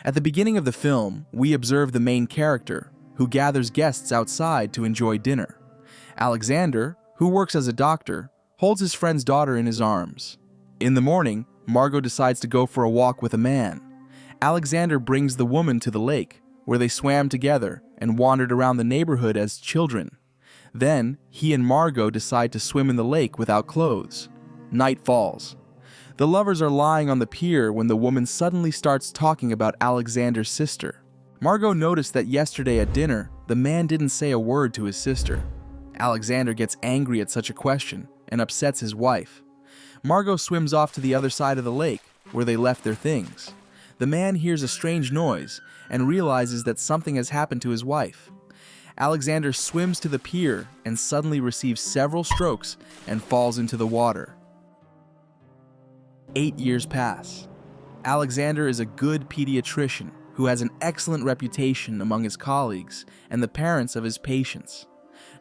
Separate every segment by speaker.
Speaker 1: At the beginning of the film, we observe the main character, who gathers guests outside to enjoy dinner. Alexander, who works as a doctor, holds his friend's daughter in his arms. In the morning, Margot decides to go for a walk with a man. Alexander brings the woman to the lake, where they swam together and wandered around the neighborhood as children. Then, he and Margot decide to swim in the lake without clothes. Night falls. The lovers are lying on the pier when the woman suddenly starts talking about Alexander's sister. Margot noticed that yesterday at dinner, the man didn't say a word to his sister. Alexander gets angry at such a question and upsets his wife. Margot swims off to the other side of the lake, where they left their things. The man hears a strange noise and realizes that something has happened to his wife. Alexander swims to the pier and suddenly receives several strokes and falls into the water. 8 years pass. Alexander is a good pediatrician who has an excellent reputation among his colleagues and the parents of his patients.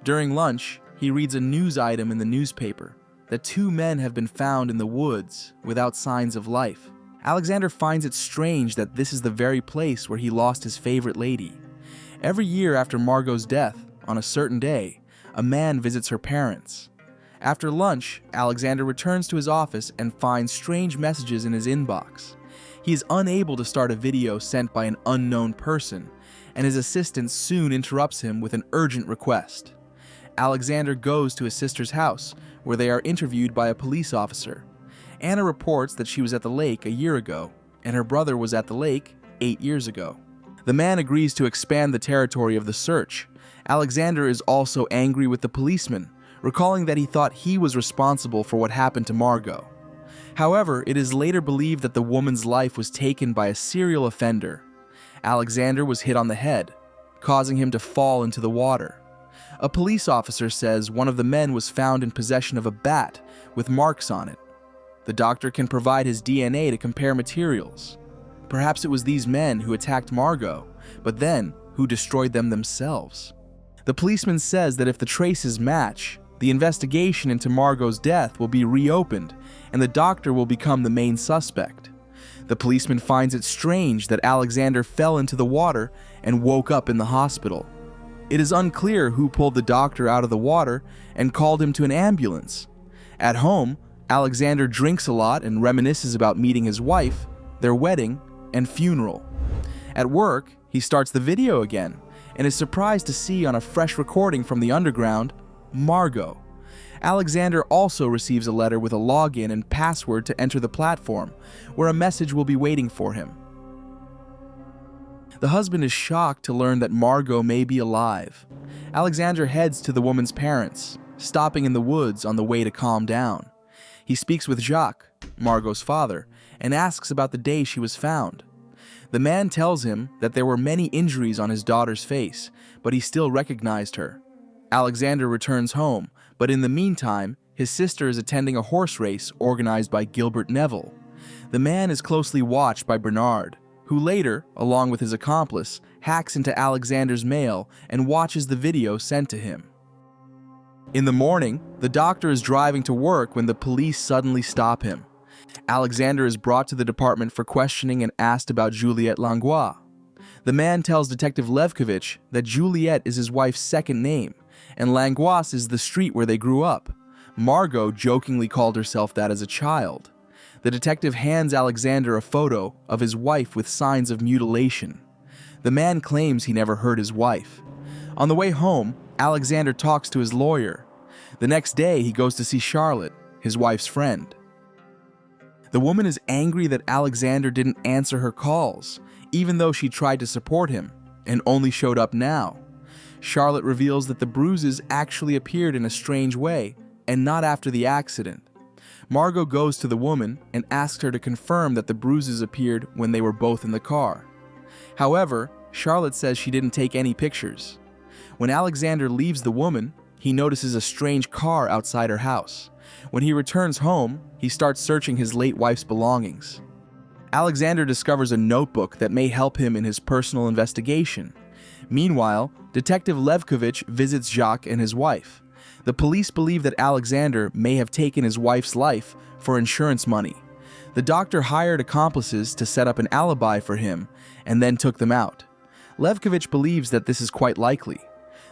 Speaker 1: During lunch, he reads a news item in the newspaper that 2 men have been found in the woods without signs of life. Alexander finds it strange that this is the very place where he lost his favorite lady. Every year after Margot's death, on a certain day, a man visits her parents. After lunch, Alexander returns to his office and finds strange messages in his inbox. He is unable to start a video sent by an unknown person, and his assistant soon interrupts him with an urgent request. Alexander goes to his sister's house, where they are interviewed by a police officer. Anna reports that she was at the lake a year ago, and her brother was at the lake 8 years ago. The man agrees to expand the territory of the search. Alexander is also angry with the policeman, recalling that he thought he was responsible for what happened to Margot. However, it is later believed that the woman's life was taken by a serial offender. Alexander was hit on the head, causing him to fall into the water. A police officer says one of the men was found in possession of a bat with marks on it. The doctor can provide his DNA to compare materials. Perhaps it was these men who attacked Margot, but then who destroyed them themselves. The policeman says that if the traces match, the investigation into Margot's death will be reopened and the doctor will become the main suspect. The policeman finds it strange that Alexander fell into the water and woke up in the hospital. It is unclear who pulled the doctor out of the water and called him to an ambulance. At home, Alexander drinks a lot and reminisces about meeting his wife, their wedding, and funeral. At work, he starts the video again and is surprised to see on a fresh recording from the underground, Margot. Alexander also receives a letter with a login and password to enter the platform, where a message will be waiting for him. The husband is shocked to learn that Margot may be alive. Alexander heads to the woman's parents, stopping in the woods on the way to calm down. He speaks with Jacques, Margot's father, and asks about the day she was found. The man tells him that there were many injuries on his daughter's face, but he still recognized her. Alexander returns home, but in the meantime, his sister is attending a horse race organized by Gilbert Neville. The man is closely watched by Bernard, who later, along with his accomplice, hacks into Alexander's mail and watches the video sent to him. In the morning, the doctor is driving to work when the police suddenly stop him. Alexander is brought to the department for questioning and asked about Juliette Langlois. The man tells Detective Lefebvre that Juliette is his wife's second name, and Langlois is the street where they grew up. Margot jokingly called herself that as a child. The detective hands Alexander a photo of his wife with signs of mutilation. The man claims he never hurt his wife. On the way home, Alexander talks to his lawyer. The next day, he goes to see Charlotte, his wife's friend. The woman is angry that Alexander didn't answer her calls, even though she tried to support him, and only showed up now. Charlotte reveals that the bruises actually appeared in a strange way, and not after the accident. Margot goes to the woman and asks her to confirm that the bruises appeared when they were both in the car. However, Charlotte says she didn't take any pictures. When Alexander leaves the woman, he notices a strange car outside her house. When he returns home, he starts searching his late wife's belongings. Alexander discovers a notebook that may help him in his personal investigation. Meanwhile, Detective Lefebvre visits Jacques and his wife. The police believe that Alexander may have taken his wife's life for insurance money. The doctor hired accomplices to set up an alibi for him, and then took them out. Lefebvre believes that this is quite likely.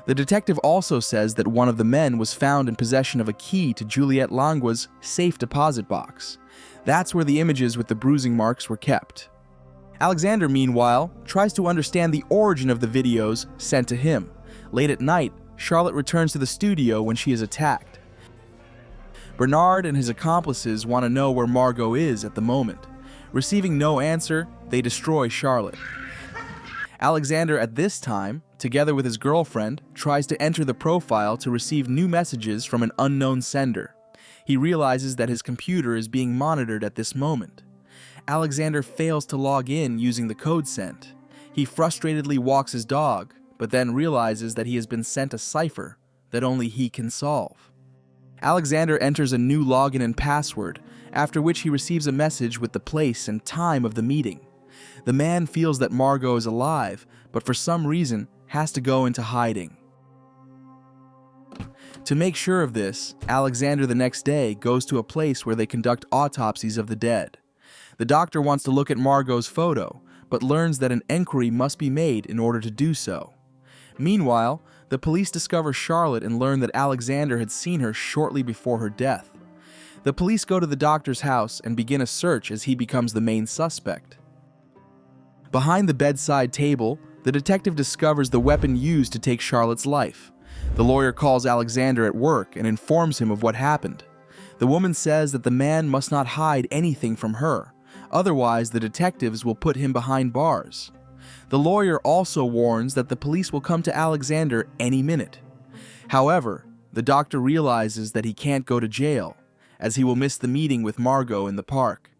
Speaker 1: The detective also says that one of the men was found in possession of a key to Juliette Langlois' safe deposit box. That's where the images with the bruising marks were kept. Alexander, meanwhile, tries to understand the origin of the videos sent to him. Late at night, Charlotte returns to the studio when she is attacked. Bernard and his accomplices want to know where Margot is at the moment. Receiving no answer, they destroy Charlotte. Alexander at this time, together with his girlfriend, tries to enter the profile to receive new messages from an unknown sender. He realizes that his computer is being monitored at this moment. Alexander fails to log in using the code sent. He frustratedly walks his dog, but then realizes that he has been sent a cipher that only he can solve. Alexander enters a new login and password, after which he receives a message with the place and time of the meeting. The man feels that Margot is alive, but for some reason has to go into hiding. To make sure of this, Alexander the next day goes to a place where they conduct autopsies of the dead. The doctor wants to look at Margot's photo, but learns that an enquiry must be made in order to do so. Meanwhile, the police discover Charlotte and learn that Alexander had seen her shortly before her death. The police go to the doctor's house and begin a search as he becomes the main suspect. Behind the bedside table, the detective discovers the weapon used to take Charlotte's life. The lawyer calls Alexander at work and informs him of what happened. The woman says that the man must not hide anything from her, otherwise the detectives will put him behind bars. The lawyer also warns that the police will come to Alexander any minute. However, the doctor realizes that he can't go to jail, as he will miss the meeting with Margot in the park.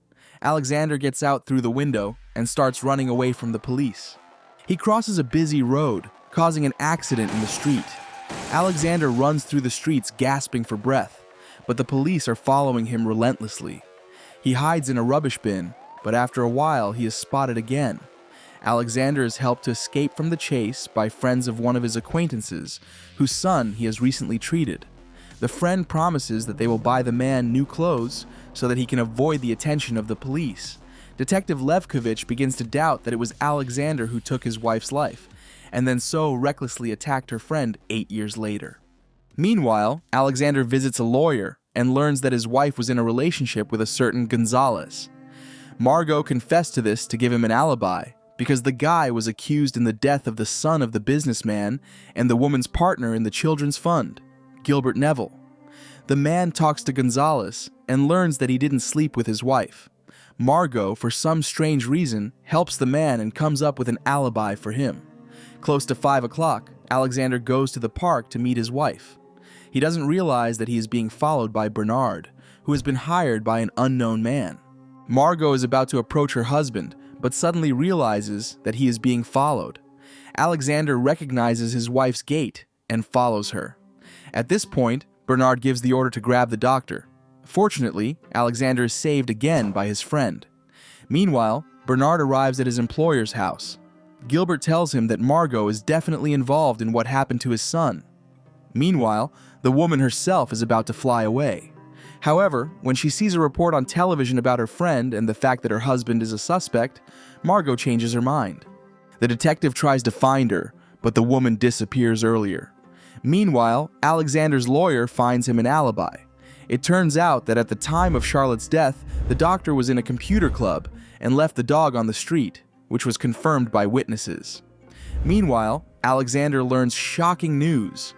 Speaker 1: Alexander gets out through the window and starts running away from the police. He crosses a busy road, causing an accident in the street. Alexander runs through the streets gasping for breath, but the police are following him relentlessly. He hides in a rubbish bin, but after a while he is spotted again. Alexander is helped to escape from the chase by friends of one of his acquaintances, whose son he has recently treated. The friend promises that they will buy the man new clothes so that he can avoid the attention of the police. Detective Lefebvre begins to doubt that it was Alexander who took his wife's life, and then so recklessly attacked her friend 8 years later. Meanwhile, Alexander visits a lawyer and learns that his wife was in a relationship with a certain Gonzalez. Margot confessed to this to give him an alibi, because the guy was accused in the death of the son of the businessman and the woman's partner in the children's fund, Gilbert Neville. The man talks to Gonzalez and learns that he didn't sleep with his wife. Margot, for some strange reason, helps the man and comes up with an alibi for him. Close to 5 o'clock, Alexander goes to the park to meet his wife. He doesn't realize that he is being followed by Bernard, who has been hired by an unknown man. Margot is about to approach her husband, but suddenly realizes that he is being followed. Alexander recognizes his wife's gait and follows her. At this point, Bernard gives the order to grab the doctor. Fortunately, Alexander is saved again by his friend. Meanwhile, Bernard arrives at his employer's house. Gilbert tells him that Margot is definitely involved in what happened to his son. Meanwhile, the woman herself is about to fly away. However, when she sees a report on television about her friend and the fact that her husband is a suspect, Margot changes her mind. The detective tries to find her, but the woman disappears earlier. Meanwhile, Alexander's lawyer finds him an alibi. It turns out that at the time of Charlotte's death, the doctor was in a computer club and left the dog on the street, which was confirmed by witnesses. Meanwhile, Alexander learns shocking news.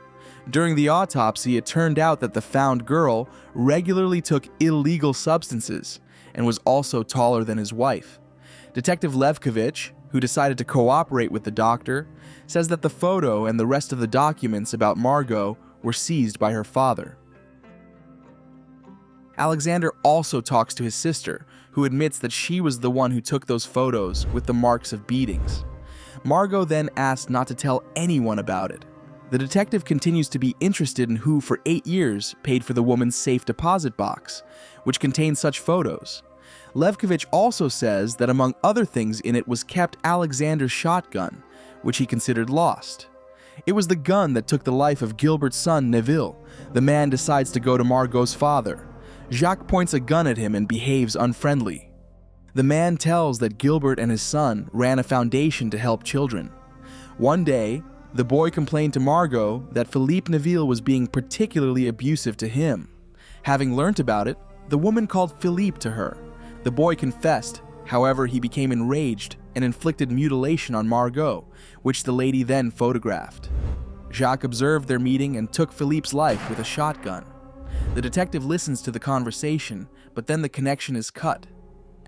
Speaker 1: During the autopsy, it turned out that the found girl regularly took illegal substances and was also taller than his wife. Detective Lefebvre, who decided to cooperate with the doctor, says that the photo and the rest of the documents about Margot were seized by her father. Alexander also talks to his sister, who admits that she was the one who took those photos with the marks of beatings. Margot then asks not to tell anyone about it. The detective continues to be interested in who for 8 years paid for the woman's safe deposit box, which contained such photos. Lefebvre also says that among other things in it was kept Alexander's shotgun, which he considered lost. It was the gun that took the life of Gilbert's son Neville. The man decides to go to Margot's father. Jacques points a gun at him and behaves unfriendly. The man tells that Gilbert and his son ran a foundation to help children. One day, the boy complained to Margot that Philippe Neville was being particularly abusive to him. Having learnt about it, the woman called Philippe to her. The boy confessed, however, he became enraged and inflicted mutilation on Margot, which the lady then photographed. Jacques observed their meeting and took Philippe's life with a shotgun. The detective listens to the conversation, but then the connection is cut.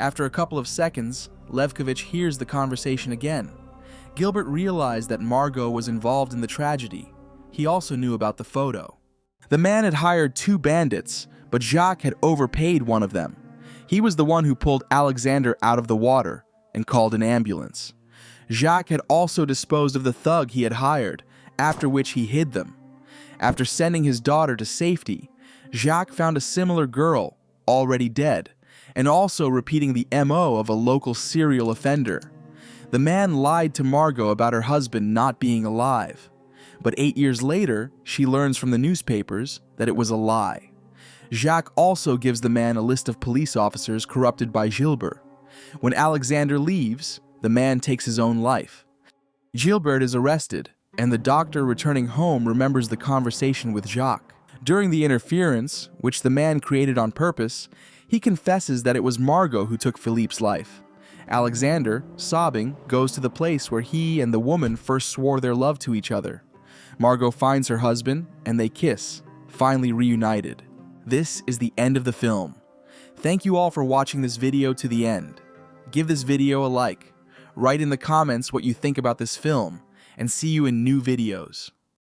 Speaker 1: After a couple of seconds, Lefebvre hears the conversation again. Gilbert realized that Margot was involved in the tragedy. He also knew about the photo. The man had hired 2 bandits, but Jacques had overpaid one of them. He was the one who pulled Alexander out of the water and called an ambulance. Jacques had also disposed of the thug he had hired, after which he hid them. After sending his daughter to safety, Jacques found a similar girl, already dead, and also repeating the MO of a local serial offender. The man lied to Margot about her husband not being alive. But 8 years later, she learns from the newspapers that it was a lie. Jacques also gives the man a list of police officers corrupted by Gilbert. When Alexander leaves, the man takes his own life. Gilbert is arrested, and the doctor returning home remembers the conversation with Jacques. During the interference, which the man created on purpose, he confesses that it was Margot who took Philippe's life. Alexander, sobbing, goes to the place where he and the woman first swore their love to each other. Margot finds her husband, and they kiss, finally reunited. This is the end of the film. Thank you all for watching this video to the end. Give this video a like, write in the comments what you think about this film, and see you in new videos.